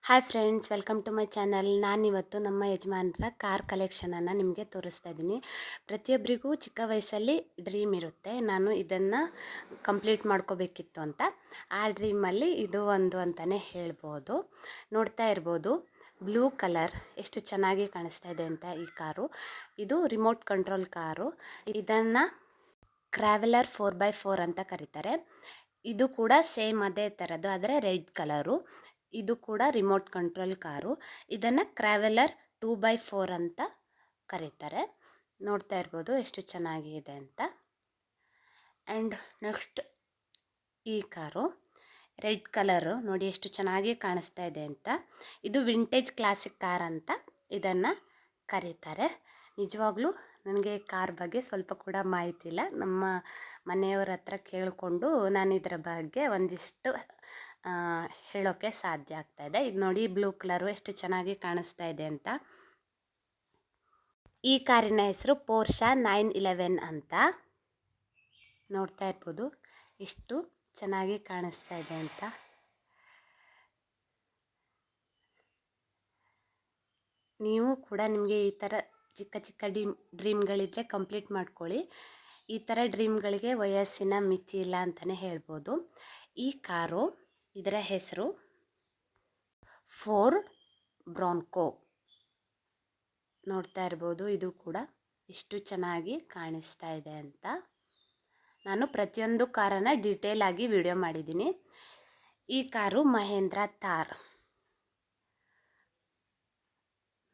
Hi friends, welcome to my channel. ನಾನಿವತ್ತು ನಮ್ಮ ಯಜಮಾನರ car ಕಲೆಕ್ಷನನ್ನು ನಿಮಗೆ ತೋರಿಸ್ತಾ ಇದ್ದೀನಿ. ಪ್ರತಿಯೊಬ್ಬರಿಗೂ ಚಿಕ್ಕ ವಯಸ್ಸಲ್ಲಿ ಡ್ರೀಮ್ ಇರುತ್ತೆ, ನಾನು ಇದನ್ನು ಕಂಪ್ಲೀಟ್ ಮಾಡ್ಕೋಬೇಕಿತ್ತು ಅಂತ. ಆ ಡ್ರೀಮಲ್ಲಿ ಇದು ಒಂದು ಅಂತಲೇ ಹೇಳ್ಬೋದು. ನೋಡ್ತಾ ಇರ್ಬೋದು, ಬ್ಲೂ ಕಲರ್ ಎಷ್ಟು ಚೆನ್ನಾಗಿ ಕಾಣಿಸ್ತಾ ಇದೆ ಅಂತ ಈ ಕಾರು. ಇದು ರಿಮೋಟ್ ಕಂಟ್ರೋಲ್ ಕಾರು. ಇದನ್ನು ಟ್ರಾವೆಲರ್ 4x4 ಅಂತ ಕರೀತಾರೆ. ಇದು ಕೂಡ ಸೇಮ್ ಅದೇ ಥರದ್ದು, ಆದರೆ ರೆಡ್ ಕಲರು. ಇದು ಕೂಡ ರಿಮೋಟ್ ಕಂಟ್ರೋಲ್ ಕಾರು. ಇದನ್ನು ಟ್ರಾವೆಲರ್ 2x4 ಅಂತ ಕರೀತಾರೆ. ನೋಡ್ತಾ ಇರ್ಬೋದು ಎಷ್ಟು ಚೆನ್ನಾಗಿದೆ ಅಂತ. ಆ್ಯಂಡ್ ನೆಕ್ಸ್ಟ್ ಈ ಕಾರು ರೆಡ್ ಕಲರು, ನೋಡಿ ಎಷ್ಟು ಚೆನ್ನಾಗಿ ಕಾಣಿಸ್ತಾ ಇದೆ ಅಂತ. ಇದು ವಿಂಟೇಜ್ ಕ್ಲಾಸಿಕ್ ಕಾರ್ ಅಂತ ಇದನ್ನು ಕರೀತಾರೆ. ನಿಜವಾಗ್ಲೂ ನನಗೆ ಕಾರ್ ಬಗ್ಗೆ ಸ್ವಲ್ಪ ಕೂಡ ಮಾಹಿತಿ ಇಲ್ಲ. ನಮ್ಮ ಮನೆಯವರ ಹತ್ರ ಕೇಳಿಕೊಂಡು ನಾನು ಇದರ ಬಗ್ಗೆ ಒಂದಿಷ್ಟು ಹೇಳೋಕ್ಕೆ ಸಾಧ್ಯ ಆಗ್ತಾಯಿದೆ. ಇದು ನೋಡಿ, ಬ್ಲೂ ಕಲರು ಎಷ್ಟು ಚೆನ್ನಾಗಿ ಕಾಣಿಸ್ತಾ ಇದೆ ಅಂತ. ಈ ಕಾರಿನ ಹೆಸರು ಪೋರ್ಷಾ 911 ಅಂತ. ನೋಡ್ತಾ ಇರ್ಬೋದು ಎಷ್ಟು ಚೆನ್ನಾಗಿ ಕಾಣಿಸ್ತಾ ಇದೆ ಅಂತ. ನೀವು ಕೂಡ ನಿಮಗೆ ಈ ಥರ ಚಿಕ್ಕ ಚಿಕ್ಕ ಡ್ರೀಮ್ಗಳಿದ್ರೆ ಕಂಪ್ಲೀಟ್ ಮಾಡ್ಕೊಳ್ಳಿ. ಈ ಥರ ಡ್ರೀಮ್ಗಳಿಗೆ ವಯಸ್ಸಿನ ಮಿತಿ ಇಲ್ಲ ಅಂತಲೇ ಹೇಳ್ಬೋದು. ಈ ಕಾರು, ಇದರ ಹೆಸರು ಫೋರ್ಡ್ ಬ್ರಾಂಕೋ. ನೋಡ್ತಾ ಇರ್ಬೋದು, ಇದು ಕೂಡ ಎಷ್ಟು ಚೆನ್ನಾಗಿ ಕಾಣಿಸ್ತಾ ಇದೆ ಅಂತ. ನಾನು ಪ್ರತಿಯೊಂದು ಕಾರನ್ನು ಡೀಟೇಲ್ ಆಗಿ ವಿಡಿಯೋ ಮಾಡಿದ್ದೀನಿ. ಈ ಕಾರು ಮಹೇಂದ್ರ ಥಾರ್.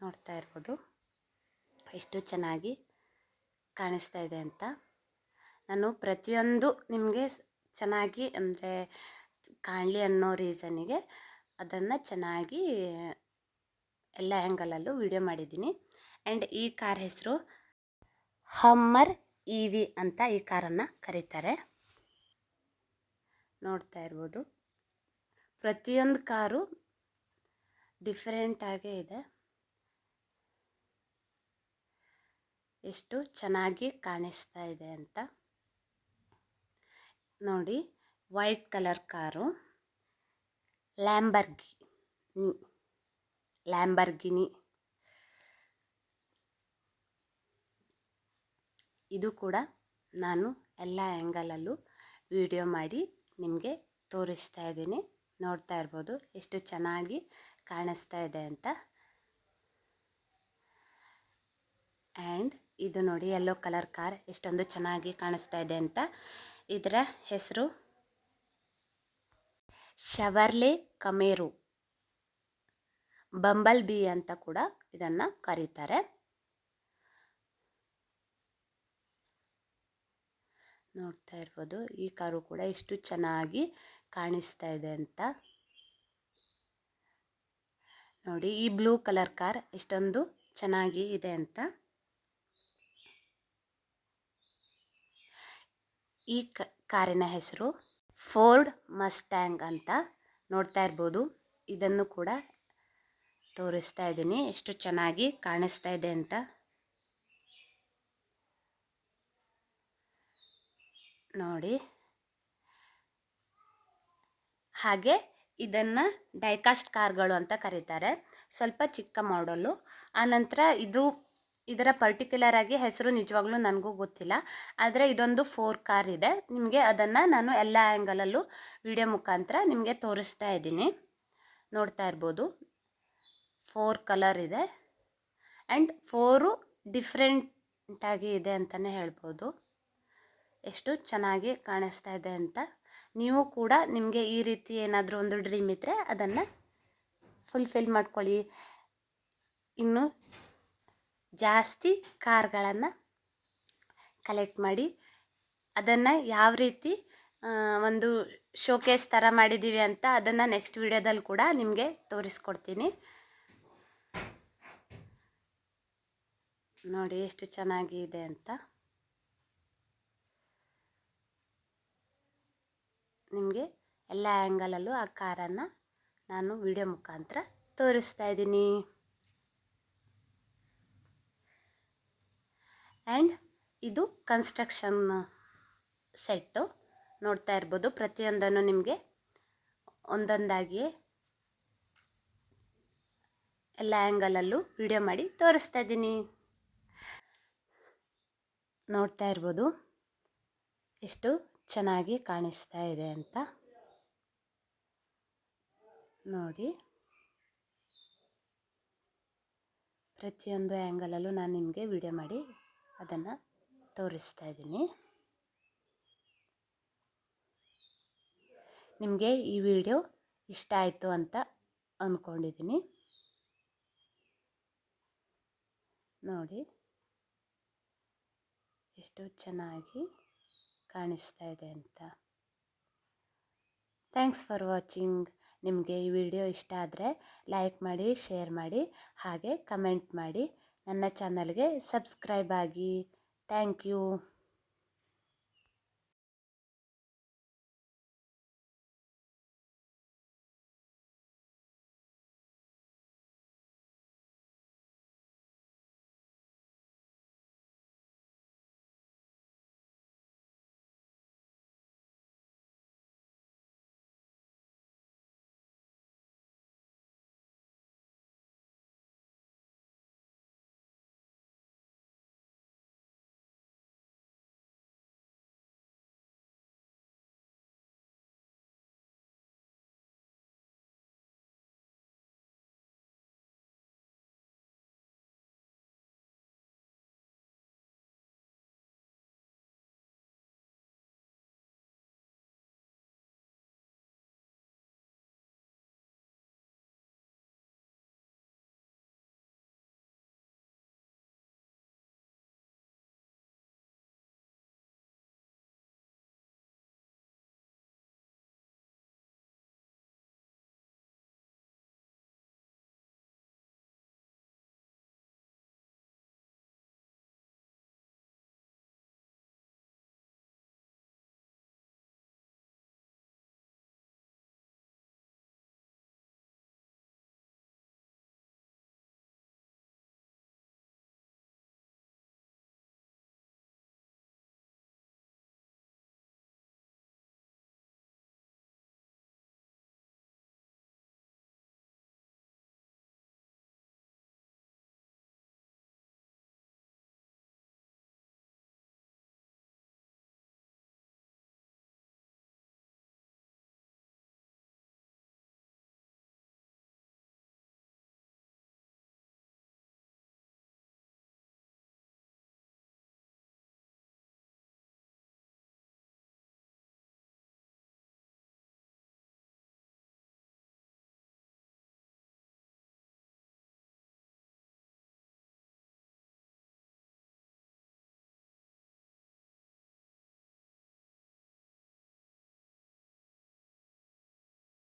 ನೋಡ್ತಾ ಇರ್ಬೋದು ಎಷ್ಟು ಚೆನ್ನಾಗಿ ಕಾಣಿಸ್ತಾ ಇದೆ ಅಂತ. ನಾನು ಪ್ರತಿಯೊಂದು ನಿಮಗೆ ಚೆನ್ನಾಗಿ ಅಂದರೆ ಕಾಣಲಿ ಅನ್ನೋ ರೀಸನ್ನಿಗೆ ಅದನ್ನು ಚೆನ್ನಾಗಿ ಎಲ್ಲ ಆ್ಯಂಗಲಲ್ಲೂ ವಿಡಿಯೋ ಮಾಡಿದ್ದೀನಿ. ಆ್ಯಂಡ್ ಈ ಕಾರ್ ಹೆಸರು ಹಮ್ಮರ್ EV ಅಂತ ಈ ಕಾರನ್ನು ಕರೀತಾರೆ. ನೋಡ್ತಾ ಇರ್ಬೋದು, ಪ್ರತಿಯೊಂದು ಕಾರು ಡಿಫರೆಂಟಾಗೇ ಇದೆ. ಎಷ್ಟು ಚೆನ್ನಾಗಿ ಕಾಣಿಸ್ತಾ ಇದೆ ಅಂತ ನೋಡಿ. White colour car, Lamborghini. ಇದು ಕೂಡ ನಾನು ಎಲ್ಲ ಆ್ಯಂಗಲಲ್ಲೂ ವಿಡಿಯೋ ಮಾಡಿ ನಿಮಗೆ ತೋರಿಸ್ತಾ ಇದ್ದೀನಿ. ನೋಡ್ತಾ ಇರ್ಬೋದು ಎಷ್ಟು ಚೆನ್ನಾಗಿ ಕಾಣಿಸ್ತಾ ಇದೆ ಅಂತ. ಆ್ಯಂಡ್ ಇದು ನೋಡಿ, ಯೆಲ್ಲೋ ಕಲರ್ ಕಾರ್ ಎಷ್ಟೊಂದು ಚೆನ್ನಾಗಿ ಕಾಣಿಸ್ತಾ ಇದೆ ಅಂತ. ಇದರ ಹೆಸರು ಶವರ್ಲೆ ಕಮೇರು, ಬಂಬಲ್ ಬಿ ಅಂತ ಕೂಡ ಇದನ್ನು ಕರೀತಾರೆ. ನೋಡ್ತಾ ಇರ್ಬೋದು, ಈ ಕಾರು ಕೂಡ ಎಷ್ಟು ಚೆನ್ನಾಗಿ ಕಾಣಿಸ್ತಾ ಇದೆ ಅಂತ ನೋಡಿ. ಈ ಬ್ಲೂ ಕಲರ್ ಕಾರ್ ಎಷ್ಟೊಂದು ಚೆನ್ನಾಗಿ ಇದೆ ಅಂತ. ಈ ಕಾರಿನ ಹೆಸರು ಫೋರ್ಡ್ ಮಸ್ಟ್ಯಾಂಗ್ ಅಂತ. ನೋಡ್ತಾ ಇರ್ಬೋದು, ಇದನ್ನು ಕೂಡ ತೋರಿಸ್ತಾ ಇದ್ದೀನಿ ಎಷ್ಟು ಚೆನ್ನಾಗಿ ಕಾಣಿಸ್ತಾ ಇದೆ ಅಂತ ನೋಡಿ. ಹಾಗೆ ಇದನ್ನು ಡೈಕಾಸ್ಟ್ ಕಾರ್ಗಳು ಅಂತ ಕರೀತಾರೆ, ಸ್ವಲ್ಪ ಚಿಕ್ಕ ಮಾಡಲು. ಆನಂತರ ಇದರ ಪರ್ಟಿಕ್ಯುಲರ್ ಆಗಿ ಹೆಸರು ನಿಜವಾಗ್ಲೂ ನನಗೂ ಗೊತ್ತಿಲ್ಲ, ಆದರೆ ಇದೊಂದು 4 ಕಾರ್ ಇದೆ. ನಿಮಗೆ ಅದನ್ನು ನಾನು ಎಲ್ಲ ಆ್ಯಂಗಲಲ್ಲೂ ವಿಡಿಯೋ ಮುಖಾಂತರ ನಿಮಗೆ ತೋರಿಸ್ತಾ ಇದ್ದೀನಿ. ನೋಡ್ತಾ ಇರ್ಬೋದು 4 ಕಲರ್ ಇದೆ ಆ್ಯಂಡ್ 4 ಡಿಫ್ರೆಂಟಾಗಿ ಇದೆ ಅಂತಲೇ ಹೇಳ್ಬೋದು. ಎಷ್ಟು ಚೆನ್ನಾಗಿ ಕಾಣಿಸ್ತಾ ಇದೆ ಅಂತ. ನೀವು ಕೂಡ ನಿಮಗೆ ಈ ರೀತಿ ಏನಾದರೂ ಒಂದು ಡ್ರೀಮ್ ಇದ್ದರೆ ಅದನ್ನು ಫುಲ್ಫಿಲ್ ಮಾಡ್ಕೊಳ್ಳಿ. ಇನ್ನು ಜಾಸ್ತಿ ಕಾರ್ಗಳನ್ನು ಕಲೆಕ್ಟ್ ಮಾಡಿ ಅದನ್ನು ಯಾವ ರೀತಿ ಒಂದು ಶೋಕೇಸ್ ಥರ ಮಾಡಿದ್ದೀವಿ ಅಂತ ಅದನ್ನು ನೆಕ್ಸ್ಟ್ ವಿಡಿಯೋದಲ್ಲಿ ಕೂಡ ನಿಮಗೆ ತೋರಿಸ್ಕೊಡ್ತೀನಿ. ನೋಡಿ ಎಷ್ಟು ಚೆನ್ನಾಗಿದೆ ಅಂತ. ನಿಮಗೆ ಎಲ್ಲ ಆ್ಯಂಗಲಲ್ಲೂ ಆ ಕಾರನ್ನು ನಾನು ವಿಡಿಯೋ ಮುಖಾಂತರ ತೋರಿಸ್ತಾ ಇದ್ದೀನಿ. ಆ್ಯಂಡ್ ಇದು ಕನ್ಸ್ಟ್ರಕ್ಷನ್ ಸೆಟ್ಟು. ನೋಡ್ತಾ ಇರ್ಬೋದು, ಪ್ರತಿಯೊಂದನ್ನು ನಿಮಗೆ ಒಂದೊಂದಾಗಿಯೇ ಎಲ್ಲ ಆ್ಯಂಗಲಲ್ಲೂ ವಿಡಿಯೋ ಮಾಡಿ ತೋರಿಸ್ತಾ ಇದ್ದೀನಿ. ನೋಡ್ತಾ ಇರ್ಬೋದು ಎಷ್ಟು ಚೆನ್ನಾಗಿ ಕಾಣಿಸ್ತಾ ಇದೆ ಅಂತ. ನೋಡಿ, ಪ್ರತಿಯೊಂದು ಆ್ಯಂಗಲಲ್ಲೂ ನಾನು ನಿಮಗೆ ವಿಡಿಯೋ ಮಾಡಿ ಅದನ್ನು ತೋರಿಸ್ತಾ ಇದ್ದೀನಿ. ನಿಮಗೆ ಈ ವಿಡಿಯೋ ಇಷ್ಟ ಆಯಿತು ಅಂತ ಅಂದ್ಕೊಂಡಿದ್ದೀನಿ. ನೋಡಿ ಎಷ್ಟು ಚೆನ್ನಾಗಿ ಕಾಣಿಸ್ತಾ ಇದೆ ಅಂತ. Thanks for watching. ನಿಮಗೆ ಈ ವಿಡಿಯೋ ಇಷ್ಟ ಆದರೆ ಲೈಕ್ ಮಾಡಿ, ಶೇರ್ ಮಾಡಿ, ಹಾಗೆ ಕಮೆಂಟ್ ಮಾಡಿ. ನನ್ನ ಚಾನಲ್ಗೆ ಸಬ್ಸ್ಕ್ರೈಬ್ ಆಗಿ. Thank you.